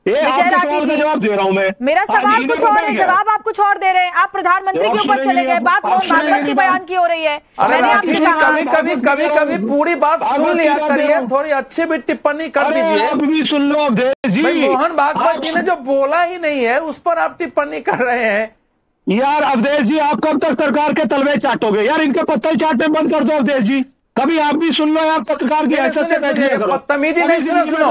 विजय राठी जी, जवाब दे रहा हूं मैं। मेरा सवाल कुछ और है, जवाब आप कुछ और दे रहे हैं। आप प्रधानमंत्री के ऊपर चले गए, बात मोहन भागवत के बयान की हो रही है। मैंने आपसे कहा कभी पूरी बात सुन लिया करिए, थोड़ी अच्छी भी टिप्पणी कर दीजिए। आप भी सुन लो अवधेश जी। मोहन भागवत जी ने जो बोला ही नहीं है उस पर आप टिप्पणी कर रहे हैं। यार अवधेश जी, आप कब तक सरकार के तलवे चाटोगे यार? इनके पत्तल चाटने बंद कर दो अवधेश जी। कभी आप भी सुन लो यार, पत्रकार की हैसियत से बैठ लिया करो। बदतमीजी नहीं, सुनो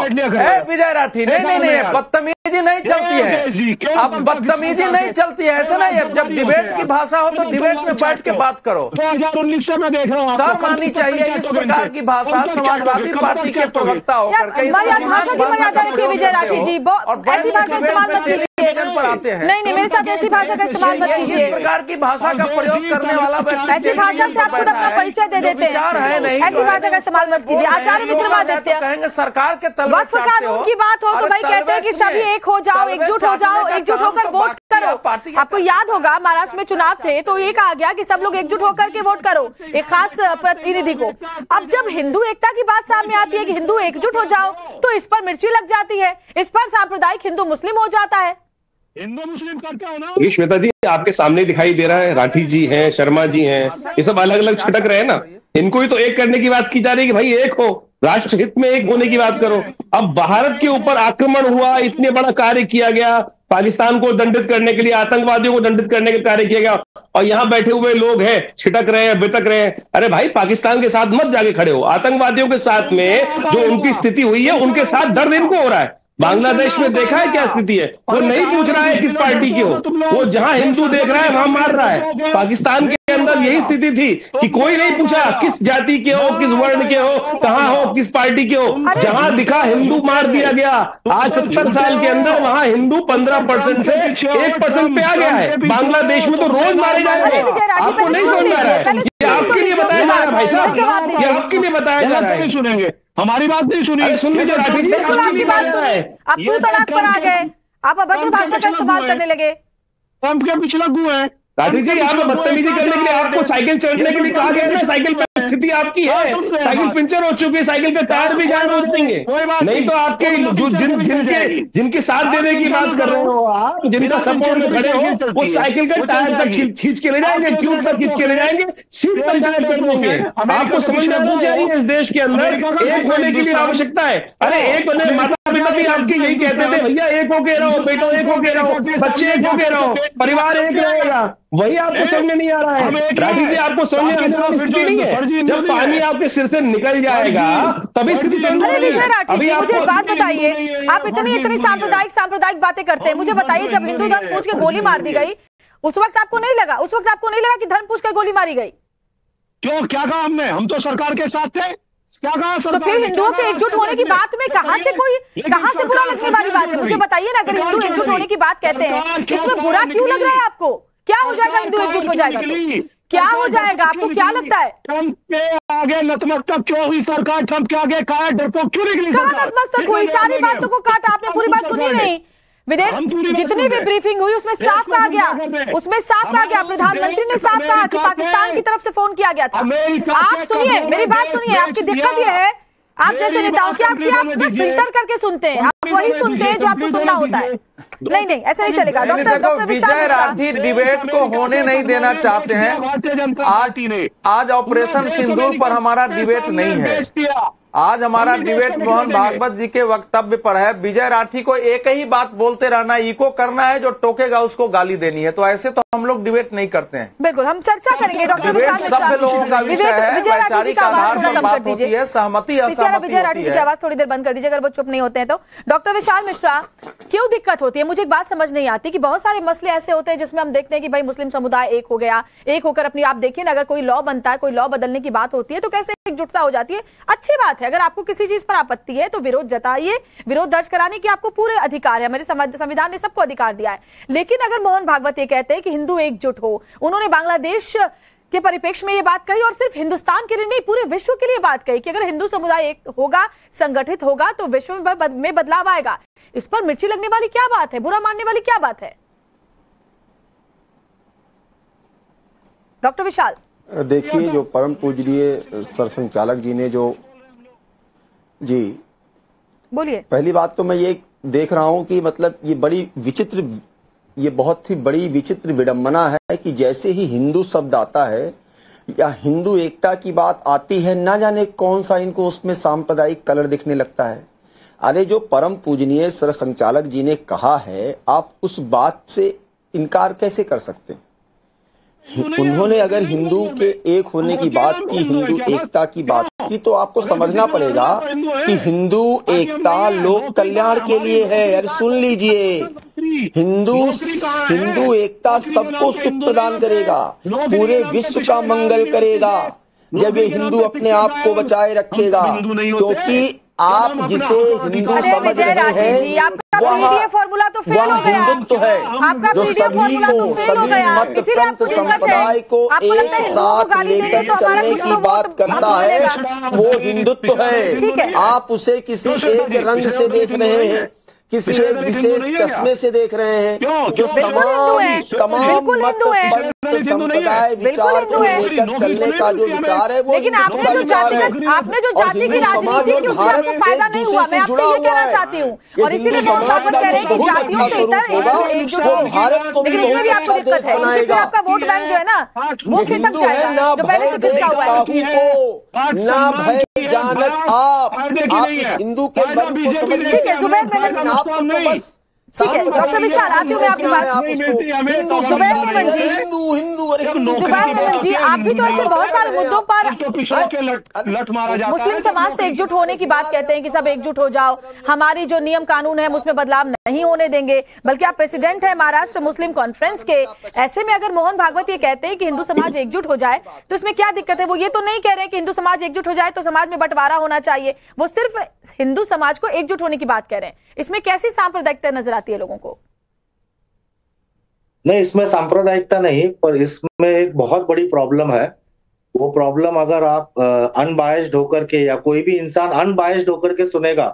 विजय राठी, नहीं बदतमीजी नहीं चलती है। अब बदतमीजी नहीं चलती है, ऐसा नहीं है। जब डिबेट की भाषा हो तो डिबेट में बैठ के बात करो। 2019 से मैं देख रहा हूँ शर्म आनी चाहिए इस प्रकार की भाषा समाजवादी पार्टी के प्रवक्ता होकर के। भाषा की मर्यादा रखिए विजय राठी जी, ऐसी भाषा इस्तेमाल मत कीजिए। पर आते हैं नहीं, मेरे साथ ऐसी भाषा का इस्तेमाल मत कीजिए। इस प्रकार की भाषा का प्रयोग करने वाला ऐसी भाषा से आप खुद अपना परिचय दे देते हैं। ऐसी भाषा का इस्तेमाल मत कीजिए। आचार्य विक्रमादित्य कहेंगे सरकार के तलवे वक्फ कानून की बात हो तो भाई कहते हैं कि सभी एक हो जाओ, एकजुट हो जाओ, एकजुट होकर वोट करो। आपको याद होगा महाराष्ट्र में चुनाव थे तो ये कहा गया कि सब लोग एकजुट होकर के वोट करो एक खास प्रतिनिधि को। अब जब हिंदू एकता की बात सामने आती है कि हिंदू एकजुट हो जाओ, तो इस पर मिर्ची लग जाती है, इस पर सांप्रदायिक हिंदू मुस्लिम हो जाता है। हिंदू मुस्लिम करके हो ना। श्वेता जी, आपके सामने दिखाई दे रहा है, राठी जी हैं, शर्मा जी हैं, ये सब अलग अलग छटक रहे हैं ना। इनको ही तो एक करने की बात की जा रही है कि भाई एक हो, राष्ट्र हित में एक होने की बात करो। अब भारत के ऊपर आक्रमण हुआ, इतने बड़ा कार्य किया गया, पाकिस्तान को दंडित करने के लिए, आतंकवादियों को दंडित करने का कार्य किया गया, और यहाँ बैठे हुए लोग हैं छिटक रहे हैं, बिटक रहे हैं। अरे भाई, पाकिस्तान के साथ मत जाके खड़े हो, आतंकवादियों के साथ में जो उनकी स्थिति हुई है उनके साथ दर्द इनको हो रहा है। बांग्लादेश में देखा है क्या स्थिति है? वो नहीं पूछ रहा है किस पार्टी की हो, वो जहां हिंदू देख रहा है वहां मार रहा है। पाकिस्तान के अंदर यही स्थिति थी कि कोई नहीं पूछा किस जाति के हो, किस वर्ण के हो, कहां हो, किस पार्टी के हो। जहां दिखा हिंदू मार दिया गया। आज 70 साल के अंदर वहां हिंदू 15% से 1% पे आ गया है। बांग्लादेश में तो रोज मारे जा रहे हैं। आपको नहीं समझ में आ रहा है? ये आपके लिए बताया जा रहा है भाई साहब, ये आपके लिए बताया जा रहा है। सुनेंगे हमारी बात नहीं सुनी। सुन लीजिए राठी जी, बिल्कुल आपकी बात सुनी। अब तू तड़ाक पर आ गए, आप अभद्र भाषा का इस्तेमाल करने लगे। हम क्या पिछला गु है? राठी जी, यहाँ पे बदतमीजी करने के लिए आपको साइकिल चढ़ने के लिए कहा गया ना। साइकिल पे स्थिति आपकी है, साइकिल पंचर हो चुकी है, साइकिल के टायर भी जान हो जाएंगे। नहीं तो आपके जो जिनके साथ देने की बात कर रहे हो आप, जिनका सपोर्ट में खड़े हो, वो साइकिल का टायर तक खींच के ले जाएंगे, ट्यूब तक खींच के ले जाएंगे, सीट तक डायरेक्ट कर देंगे। आपको समझ में आना चाहिए इस देश के अंदर एक होने की भी आवश्यकता है। अरे एक होने, माता पिता भी आपके यही कहते थे, भैया एक होके रहो, बेटो एक होके रहो, बच्चे एक होके रहो, परिवार एक रहेगा। वही आपको समझ में नहीं आ रहा है राठी जी, आपको समझ में आने वाली स्थिति नहीं है। जब पानी आपके सिर से निकल जाएगा तभी स्थिति समझ। अरे विजय राठी जी, मुझे एक बात बताइए, आप इतनी सांप्रदायिक बातें करते हैं, मुझे बताइए जब हिंदू धर्म पूछ के गोली मार दी गई उस वक्त आपको नहीं लगा कि धर्म पूछ कर गोली मारी गई? क्यों, क्या कहा हमने? हम तो सरकार के साथ थे। क्या कहा सरकार? तो फिर हिंदुओं के एकजुट होने की बात में कहां से बुरा लगने वाली बात है? मुझे बताइए ना, अगर हिंदू एकजुट होने की बात कहते हैं, इसमें बुरा क्यों लग रहा है आपको? क्या हो जाएगा हिंदू एकजुट हो जाएगा तो? क्या हो जाएगा आपको क्या लगता है? ट्रंप के आगे नतमस्तक क्यों हुई सरकार? ट्रंप के आगे कहा डरपोक क्यों निकली सरकार? कहां नतमस्तक हुई? सारी बातों को काटा, आपने पूरी बात सुनी नहीं। विदेश जितनी भी ब्रीफिंग हुई उसमें साफ कहा गया, प्रधानमंत्री ने साफ कहा कि पाकिस्तान की तरफ से फोन किया गया था। आप सुनिए, मेरी बात सुनिए। आपकी दिक्कत यह है, आप जैसे नेताओं की आप फिल्टर करके सुनते हैं, आप वही सुनते हैं जो आपको सुनना होता है। नहीं, ऐसा नहीं चलेगा। डॉक्टर विजय राठी डिबेट को होने नहीं देना चाहते हैं। आज ऑपरेशन सिंदूर पर हमारा डिबेट नहीं है। आज हमारा डिबेट मोहन भागवत जी के वक्तव्य पर है। विजय राठी को एक ही बात बोलते रहना, इको करना है, जो टोकेगा उसको गाली देनी है। तो ऐसे तो हम लोग डिबेट नहीं करते हैं। बिल्कुल, हम चर्चा करेंगे। डॉक्टर विशाल मिश्रा, सब लोगों का विषय है, वैचारिक आधार पर बात होती है, सहमति असहमति। विजय राठी जी की आवाज थोड़ी देर बंद कर दीजिए अगर वो चुप नहीं होते हैं तो। डॉक्टर विशाल मिश्रा, क्यों दिक्कत होती है? मुझे एक बात समझ नहीं आती कि बहुत सारे मसले ऐसे होते हैं जिसमें हम देखते हैं कि भाई मुस्लिम समुदाय एक हो गया, एक होकर अपनी, आप देखिए ना, अगर कोई लॉ बनता है, कोई लॉ बदलने की बात होती है तो कैसे एकजुटता हो जाती है। अच्छी बात है, अगर आपको किसी चीज पर आपत्ति है तो विरोध जताइए, विरोध दर्ज कराने की आपको पूरे अधिकार है, मेरे संविधान ने सबको अधिकार दिया है। लेकिन अगर मोहन भागवत ये कहते हैं कि हिंदू एकजुट हो, उन्होंने बांग्लादेश के परिप्रेक्ष्य में ये बात कही और सिर्फ हिंदुस्तान के लिए नहीं पूरे विश्व के लिए बात कही कि अगर हिंदू समुदाय एक होगा, संगठित होगा तो विश्व में बदलाव आएगा। इस पर मिर्ची लगने वाली क्या बात है? बुरा मानने वाली क्या बात है? डॉक्टर विशाल, देखिए, जो परम पूजनीय सरसंघचालक जी ने जो, जी बोलिए। पहली बात तो मैं ये देख रहा हूं कि मतलब ये बहुत ही बड़ी विचित्र विडंबना है कि जैसे ही हिंदू शब्द आता है या हिंदू एकता की बात आती है, ना जाने कौन सा इनको उसमें सांप्रदायिक कलर दिखने लगता है। अरे जो परम पूजनीय सर संचालक जी ने कहा है, आप उस बात से इनकार कैसे कर सकते हैं? उन्होंने अगर हिंदू के एक होने की बात की, हिंदू एकता की बात की, तो आपको समझना पड़ेगा कि हिंदू एकता लोक कल्याण के लिए है। अरे सुन लीजिए, हिंदू एकता सबको सुख प्रदान करेगा, पूरे विश्व का मंगल करेगा जब ये हिंदू अपने आप को बचाए रखेगा। क्योंकि आप जिसे हिंदू समझ रहे हैं वह फॉर्मूला तो फेल हो गया, हिंदुत्व है, जो सभी मत पंथ संप्रदाय को एक साथ लेकर चलने की बात करता है, वो हिंदुत्व है। आप उसे किसी एक रंग से देख रहे हैं, किसी एक विशेष चश्मे से देख रहे हैं, जो तमाम मत पंथ संप्रदाय विचार को लेकर चलने का जो विचार है वो लेकिन आपने जो जाति की राजनीति की उससे आपको फायदा नहीं हुआ। मैं आपसे ये कहना चाहती हूँ, और इसीलिए मोहन भागवत कह रहे हैं कि जातियों के इतर एकजुट होगी, लेकिन इसमें भी आपको दिक्कत है, इससे आपका वोट बैंक जो है ना वो खिसक जाएगा, जो पहले से खिसका हुआ है। ना भय जानत आप इस हिंदू के मन को समझिए। ठीक है जुबैर मेमन, आपको तो बस ठीक है डॉक्टर विशाल, आती हूँ मैं आपके पास। जुबैर मेमन जी, जुबैर मेमन जी, आप भी तो ऐसे बहुत सारे मुद्दों पर मुस्लिम समाज से एकजुट होने की बात कहते हैं कि सब एकजुट हो जाओ, हमारी जो नियम कानून है उसमें बदलाव नहीं होने देंगे, बल्कि आप प्रेसिडेंट है महाराष्ट्र मुस्लिम कॉन्फ्रेंस के। ऐसे में अगर मोहन भागवत ये कहते हैं कि हिंदू समाज एकजुट हो जाए तो इसमें क्या दिक्कत है? वो ये तो नहीं कह रहे कि हिंदू समाज एकजुट हो जाए तो समाज में बंटवारा होना चाहिए, वो सिर्फ हिंदू समाज को एकजुट होने की बात कह रहे हैं। इसमें कैसी सांप्रदायिकता नजर आती है लोगों को? नहीं, इसमें सांप्रदायिकता नहीं, पर इसमें एक बहुत बड़ी प्रॉब्लम है। वो प्रॉब्लम अगर आप अनबायस्ड होकर के या कोई भी इंसान अनबायस्ड होकर के सुनेगा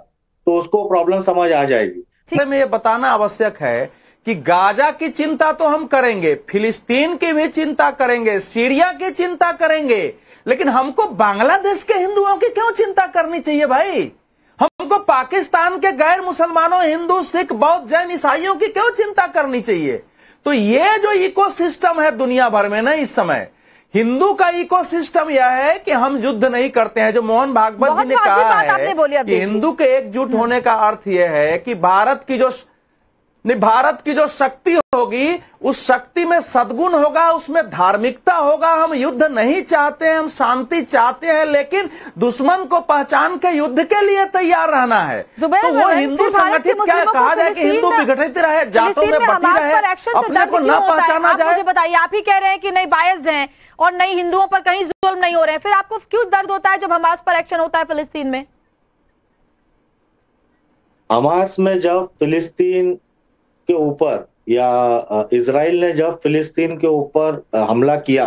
तो उसको प्रॉब्लम समझ आ जाएगी। में ये बताना आवश्यक है कि गाजा की चिंता तो हम करेंगे, फिलिस्तीन की भी चिंता करेंगे, सीरिया की चिंता करेंगे, लेकिन हमको बांग्लादेश के हिंदुओं की क्यों चिंता करनी चाहिए भाई? हमको पाकिस्तान के गैर मुसलमानों, हिंदू, सिख, बौद्ध, जैन, ईसाइयों की क्यों चिंता करनी चाहिए? तो ये जो इकोसिस्टम है दुनिया भर में ना इस समय, हिंदू का इकोसिस्टम यह है कि हम युद्ध नहीं करते हैं। जो मोहन भागवत जी ने कहा है कि हिंदू के एकजुट होने का अर्थ यह है कि भारत की जो शक्ति होगी उस शक्ति में सद्गुण होगा, उसमें धार्मिकता होगा। हम युद्ध नहीं चाहते हैं, हम शांति चाहते हैं, लेकिन दुश्मन को पहचान के युद्ध के लिए तैयार रहना है। तो वो हिंदू संगठित क्या कहा जाए कि हिंदू विघटित रहे, जातों में बटी रहे, अपने को न पहचाना जाए? मुझे बताइए, आप ही कह रहे हैं कि नहीं बायस्ड हैं और नहीं हिंदुओं पर कहीं जुल्म नहीं हो रहे हैं, फिर आपको क्यों दर्द होता है जब हमास पर एक्शन होता है फिलिस्तीन में? हमास में जब फिलिस्तीन के ऊपर या इजराइल ने जब फिलिस्तीन के ऊपर हमला किया